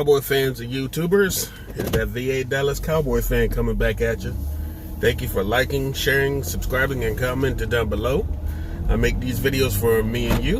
Cowboy fans and YouTubers? It's that VA Dallas Cowboy fan coming back at you. Thank you for liking, sharing, subscribing, and commenting down below. I make these videos for me and you,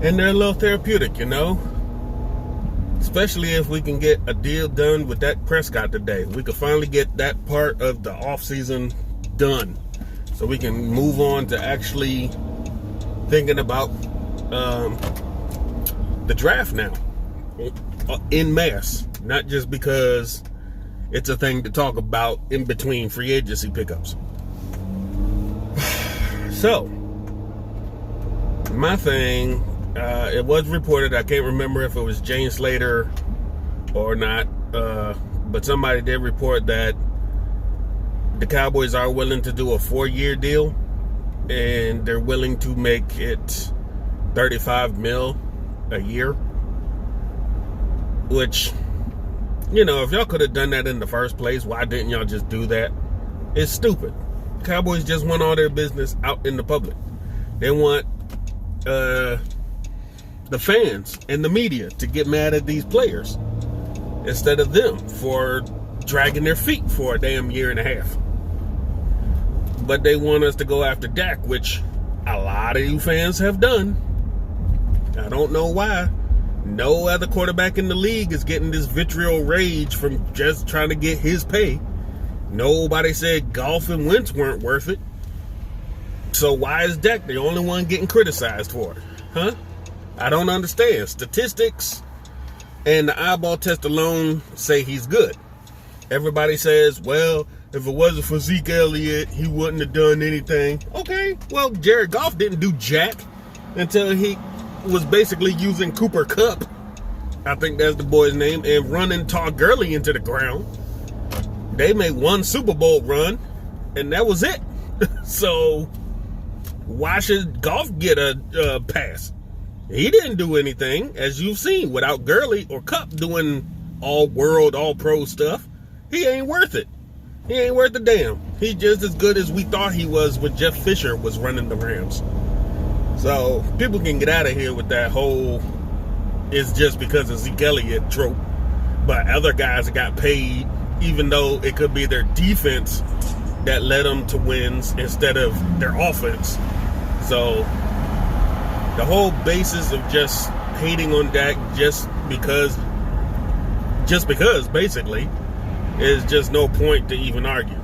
and they're a little therapeutic, you know? Especially if we can get a deal done with that Prescott today. We can finally get that part of the offseason done, so we can move on to actually thinking about the draft now, en masse, not just because it's a thing to talk about in between free agency pickups. So, my thing, it was reported, I can't remember if it was Jane Slater or not, but somebody did report that the Cowboys are willing to do a 4-year deal, and they're willing to make it $35 million a year. Which, you know, if y'all could have done that in the first place, why didn't y'all just do that? It's stupid. Cowboys just want all their business out in the public. They want the fans and the media to get mad at these players instead of them for dragging their feet for a damn year and a half. But they want us to go after Dak, which a lot of you fans have done. I don't know why. No other quarterback in the league is getting this vitriol rage from just trying to get his pay. Nobody said Goff and Wentz weren't worth it. So why is Dak the only one getting criticized for it? Huh? I don't understand. Statistics and the eyeball test alone say he's good. Everybody says, well, if it wasn't for Zeke Elliott, he wouldn't have done anything. Okay, well, Jared Goff didn't do jack until he was basically using Cooper Kupp, I think that's the boy's name, and running Todd Gurley into the ground. They made one Super Bowl run, and that was it. So why should Goff get a pass? He didn't do anything, as you've seen, without Gurley or Kupp doing all-world, all-pro stuff. He ain't worth it. He ain't worth a damn. He's just as good as we thought he was when Jeff Fisher was running the Rams. So people can get out of here with that whole it's just because of Zeke Elliott trope. But other guys got paid, even though it could be their defense that led them to wins instead of their offense. So the whole basis of just hating on Dak just because basically is just no point to even argue.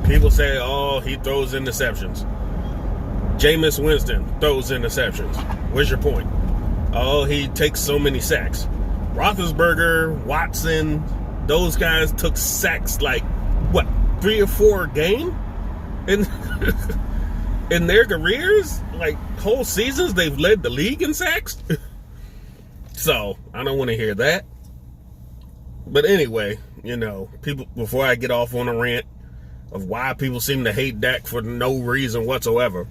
People say, oh, he throws interceptions. Jameis Winston throws interceptions. Where's your point? Oh, he takes so many sacks. Roethlisberger, Watson, those guys took sacks like, what, 3 or 4 a game? In their careers? Like, whole seasons they've led the league in sacks? So, I don't want to hear that. But anyway, you know, people, before I get off on a rant of why people seem to hate Dak for no reason whatsoever,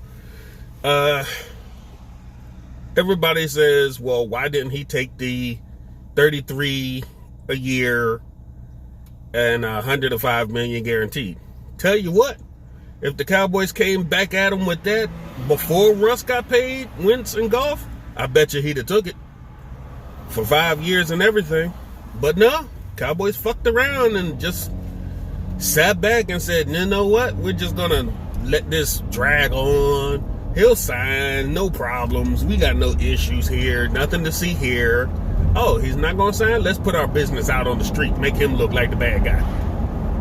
everybody says, well, why didn't he take the 33 a year and $105 million guaranteed? Tell you what, if the Cowboys came back at him with that before Russ got paid, Wentz and Goff, I bet you he'd have took it for 5 years and everything. But no, Cowboys fucked around and just sat back and said, you know what, we're just gonna let this drag on. He'll sign, no problems. We got no issues here, nothing to see here. Oh, he's not going to sign? Let's put our business out on the street, make him look like the bad guy.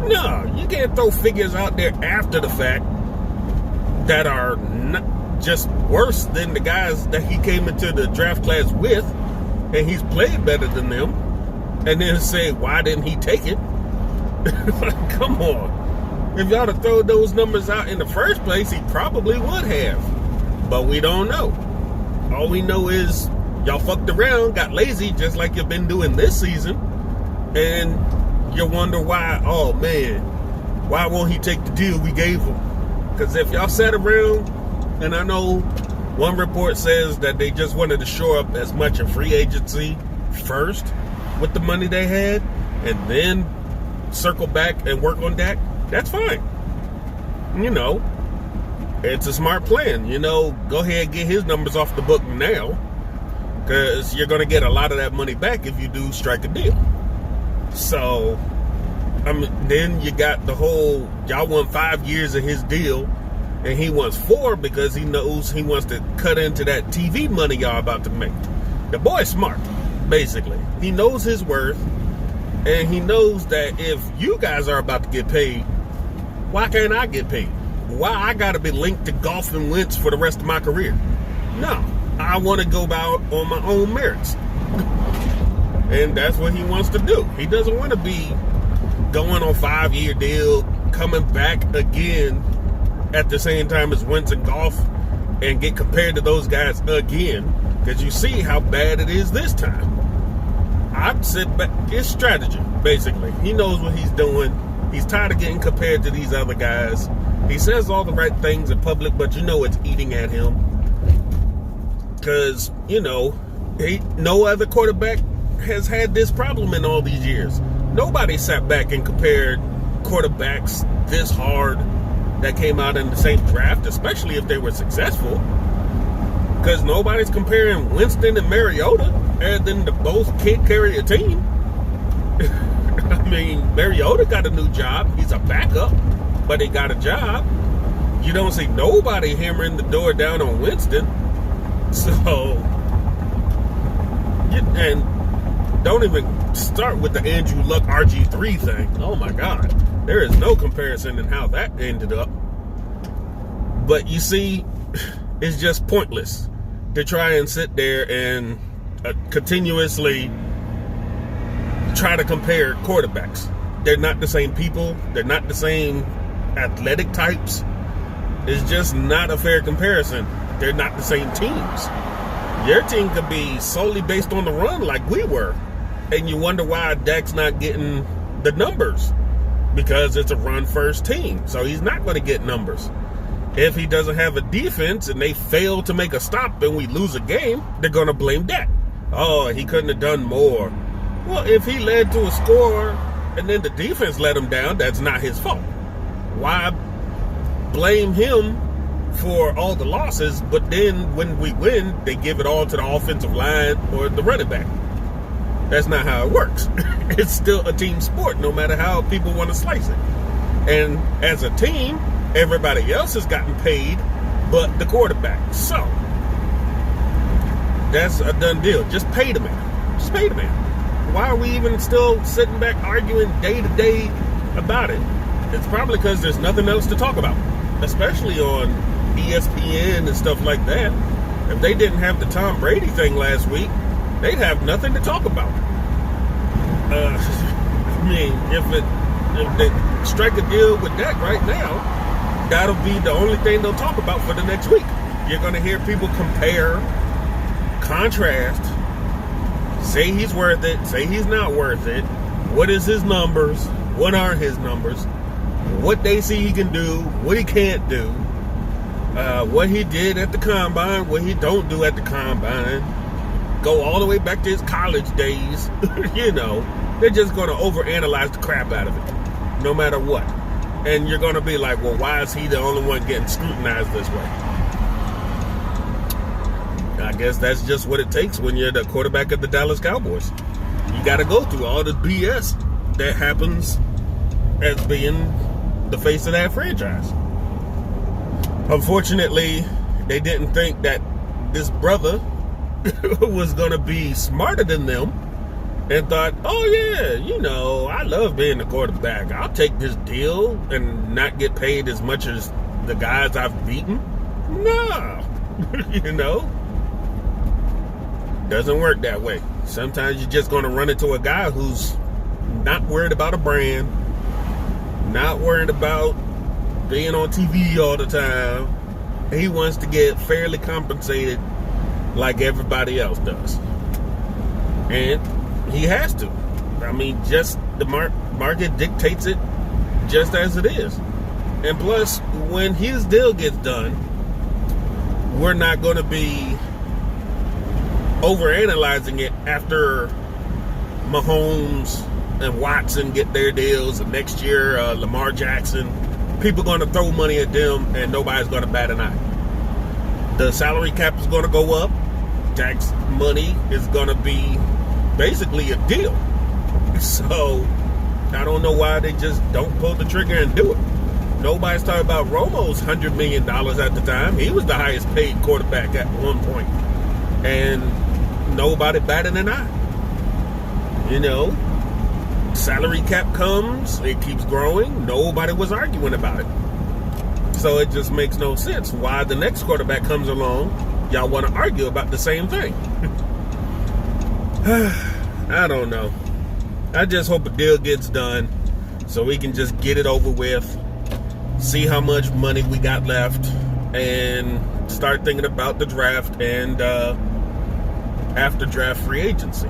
No, you can't throw figures out there after the fact that are not just worse than the guys that he came into the draft class with, and he's played better than them, and then say, why didn't he take it? Come on. If y'all to throw those numbers out in the first place, he probably would have. But we don't know. All we know is y'all fucked around, got lazy, just like you've been doing this season. And you wonder why, oh man, why won't he take the deal we gave him? Because if y'all sat around, and I know one report says that they just wanted to shore up as much in free agency first with the money they had, and then circle back and work on Dak, that's fine. You know, it's a smart plan. You know, go ahead and get his numbers off the book now. because you're going to get a lot of that money back if you do strike a deal. So, then you got the whole, y'all want 5 years of his deal, and he wants 4 because he knows he wants to cut into that TV money y'all about to make. The boy's smart, basically. He knows his worth, and he knows that if you guys are about to get paid, why can't I get paid? Why I got to be linked to Goff and Wentz for the rest of my career? No, I want to go out on my own merits. And that's what he wants to do. He doesn't want to be going on 5-year deal, coming back again at the same time as Wentz and Goff, and get compared to those guys again, because you see how bad it is this time. I'd sit back. It's strategy, basically. He knows what he's doing. He's tired of getting compared to these other guys. He says all the right things in public, but you know it's eating at him. Because, no other quarterback has had this problem in all these years. Nobody sat back and compared quarterbacks this hard that came out in the same draft, especially if they were successful. Because nobody's comparing Winston and Mariota, and then both can't carry a team. I mean, Mariota got a new job. He's a backup, but he got a job. You don't see nobody hammering the door down on Winston. So, and don't even start with the Andrew Luck RG3 thing. Oh my God. There is no comparison in how that ended up. But you see, it's just pointless to try and sit there and continuously try to compare quarterbacks. They're not the same people. They're not the same athletic types. It's just not a fair comparison. They're not the same teams. Your team could be solely based on the run like we were. And you wonder why Dak's not getting the numbers. Because it's a run-first team. So he's not going to get numbers. If he doesn't have a defense and they fail to make a stop and we lose a game, they're going to blame Dak. Oh, he couldn't have done more. Well, if he led to a score and then the defense let him down, that's not his fault. Why blame him for all the losses, but then when we win, they give it all to the offensive line or the running back? That's not how it works. It's still a team sport, no matter how people want to slice it. And as a team, everybody else has gotten paid but the quarterback. So, that's a done deal. Just pay the man. Just pay the man. Why are we even still sitting back arguing day to day about it? It's probably because there's nothing else to talk about, especially on ESPN and stuff like that. If they didn't have the Tom Brady thing last week, they'd have nothing to talk about. I mean, if they strike a deal with Dak right now, that'll be the only thing they'll talk about for the next week. You're going to hear people compare, contrast, say he's worth it, say he's not worth it. What is his numbers? What aren't his numbers? What they see he can do, what he can't do, what he did at the combine, what he don't do at the combine. Go all the way back to his college days. They're just going to overanalyze the crap out of it, no matter what. And you're going to be like, well, why is he the only one getting scrutinized this way? I guess that's just what it takes when you're the quarterback of the Dallas Cowboys. You got to go through all the BS that happens as being the face of that franchise. Unfortunately, they didn't think that this brother was going to be smarter than them and thought, oh yeah, I love being the quarterback. I'll take this deal and not get paid as much as the guys I've beaten. No, doesn't work that way. Sometimes you're just going to run into a guy who's not worried about a brand, not worried about being on TV all the time. He wants to get fairly compensated like everybody else does. And he has to. I mean, just the market dictates it just as it is. And plus, when his deal gets done, we're not going to be overanalyzing it after Mahomes and Watson get their deals, and next year Lamar Jackson. People are going to throw money at them and nobody's going to bat an eye. The salary cap is going to go up. tax money is going to be basically a deal. So I don't know why they just don't pull the trigger and do it. Nobody's talking about Romo's $100 million at the time. He was the highest paid quarterback at one point. And nobody batted an eye. You know, salary cap comes, it keeps growing. Nobody was arguing about it. So it just makes no sense why the next quarterback comes along, y'all want to argue about the same thing. I don't know. I just hope a deal gets done so we can just get it over with, see how much money we got left, and start thinking about the draft and after draft free agency.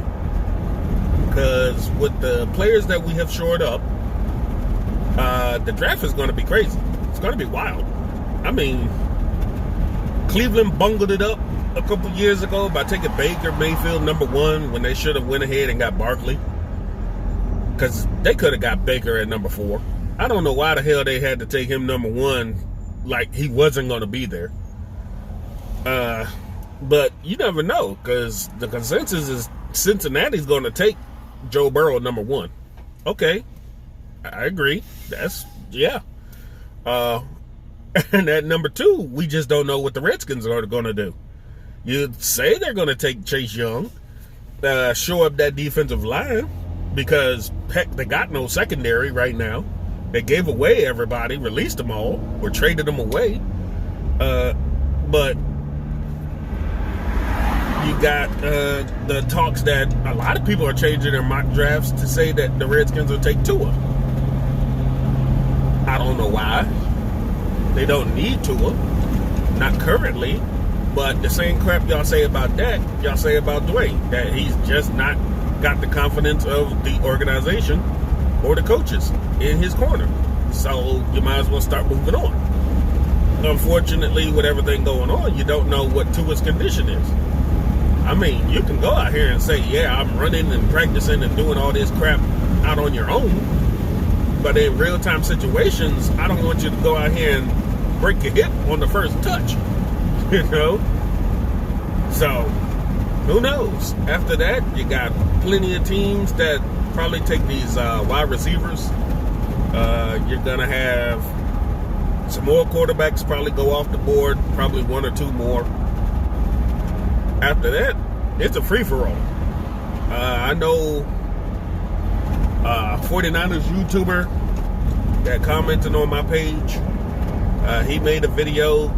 Because with the players that we have shored up, the draft is going to be crazy. It's going to be wild. I mean, Cleveland bungled it up a couple years ago by taking Baker Mayfield number 1 when they should have went ahead and got Barkley. Because they could have got Baker at number 4. I don't know why the hell they had to take him number 1 like he wasn't going to be there. But you never know, because the consensus is Cincinnati's going to take Joe Burrow number 1. Okay, I agree. Yeah. And at number 2, we just don't know what the Redskins are going to do. You'd say they're going to take Chase Young, shore up that defensive line, because heck, they got no secondary right now. They gave away everybody, released them all, or traded them away. But you got the talks that a lot of people are changing their mock drafts to say that the Redskins will take Tua. I don't know why. They don't need Tua. Not currently. But the same crap y'all say about Dak, y'all say about Dwayne. That he's just not got the confidence of the organization or the coaches in his corner. So you might as well start moving on. Unfortunately, with everything going on, you don't know what Tua's condition is. I mean, you can go out here and say, yeah, I'm running and practicing and doing all this crap out on your own. But in real-time situations, I don't want you to go out here and break your hip on the first touch. You know? So, who knows? After that, you got plenty of teams that probably take these wide receivers. You're going to have some more quarterbacks probably go off the board, probably 1 or 2 more. After that, it's a free-for-all. I know 49ers YouTuber that commented on my page. He made a video,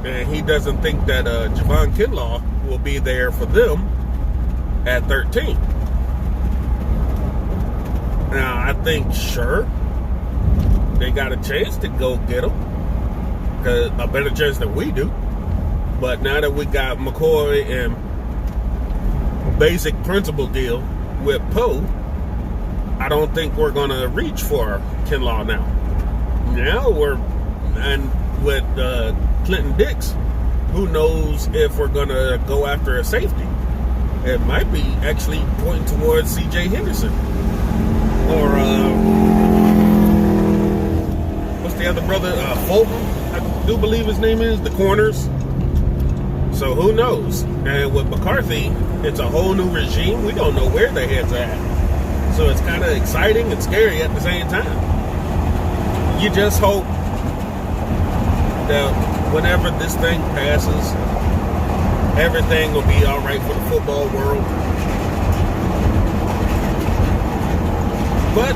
and he doesn't think that Javon Kinlaw will be there for them at 13. Now, I think, sure, they got a chance to go get him, a better chance than we do. But now that we got McCoy and basic principle deal with Poe, I don't think we're going to reach for Kinlaw now. Now and with Clinton Dix, who knows if we're going to go after a safety. It might be actually pointing towards C.J. Henderson. Or, what's the other brother? Fulton, I do believe his name is, the corners. So who knows? And with McCarthy, it's a whole new regime. We don't know where their heads are at. So it's kind of exciting and scary at the same time. You just hope that whenever this thing passes, everything will be all right for the football world. But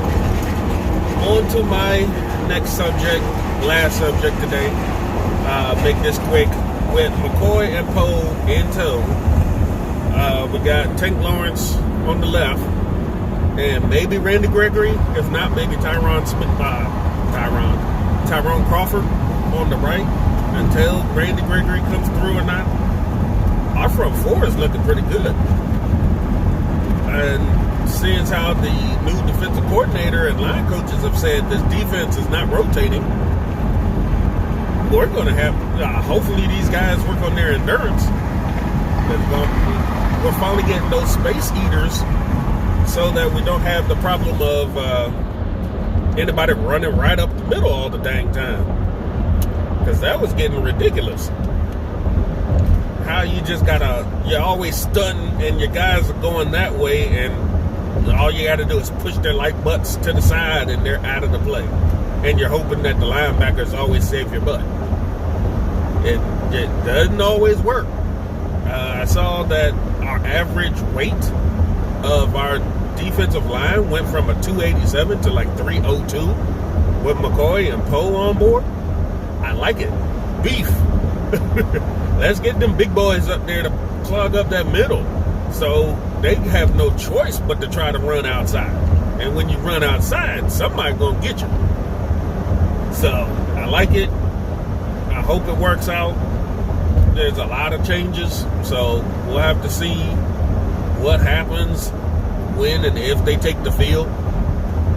on to my next subject, last subject today. Make this quick. With McCoy and Poe in tow, we got Tank Lawrence on the left, and maybe Randy Gregory. If not, maybe Tyrone Crawford on the right. Until Randy Gregory comes through or not, our front 4 is looking pretty good. And seeing how the new defensive coordinator and line coaches have said this defense is not rotating, we're going to have, hopefully these guys work on their endurance. We're finally getting those space eaters so that we don't have the problem of anybody running right up the middle all the dang time. Because that was getting ridiculous. how you're always stunting and your guys are going that way, and all you got to do is push their like butts to the side and they're out of the play. And you're hoping that the linebackers always save your butt. It doesn't always work. I saw that our average weight of our defensive line went from a 287 to like 302 with McCoy and Poe on board. I like it. Beef. Let's get them big boys up there to clog up that middle. So they have no choice but to try to run outside. And when you run outside, somebody's going to get you. So I like it. I hope it works out. There's a lot of changes. So we'll have to see what happens when and if they take the field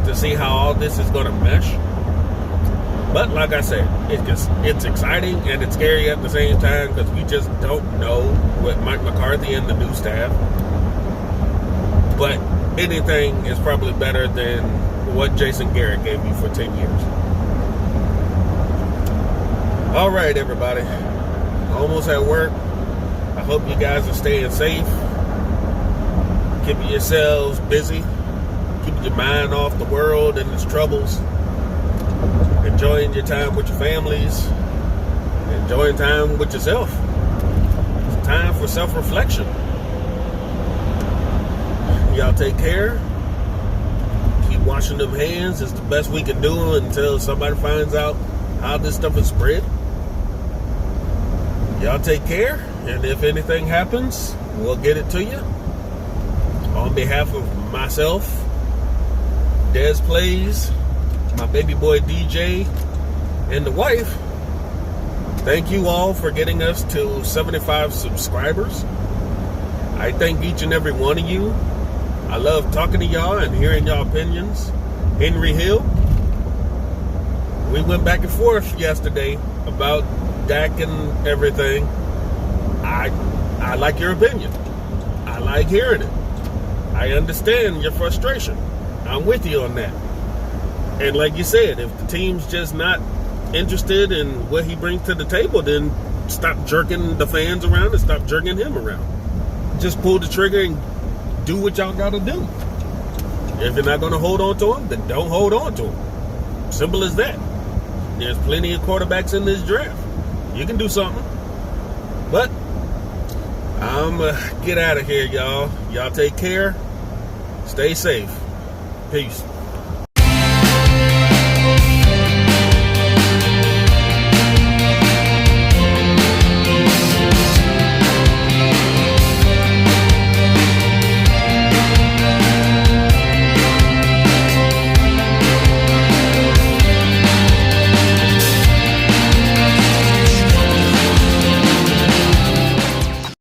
to see how all this is going to mesh. But like I said, it's exciting and it's scary at the same time because we just don't know with Mike McCarthy and the new staff. But anything is probably better than what Jason Garrett gave you for 10 years. All right, everybody. Almost at work. I hope you guys are staying safe. Keeping yourselves busy. Keeping your mind off the world and its troubles. Enjoying your time with your families. Enjoying time with yourself. It's time for self-reflection. Y'all take care. Keep washing them hands. It's the best we can do until somebody finds out how this stuff is spread. Y'all take care. And if anything happens, we'll get it to you. On behalf of myself, Des Plays, my baby boy DJ, and the wife, thank you all for getting us to 75 subscribers. I thank each and every one of you. I love talking to y'all and hearing y'all opinions. Henry Hill, we went back and forth yesterday about Dak and everything. I like your opinion. I like hearing it. I understand your frustration. I'm with you on that. And like you said, if the team's just not interested in what he brings to the table, then stop jerking the fans around and stop jerking him around. Just pull the trigger and do what y'all got to do. If you're not going to hold on to him, then don't hold on to him. Simple as that. There's plenty of quarterbacks in this draft. You can do something. But I'm going to get out of here, y'all. Y'all take care. Stay safe. Peace.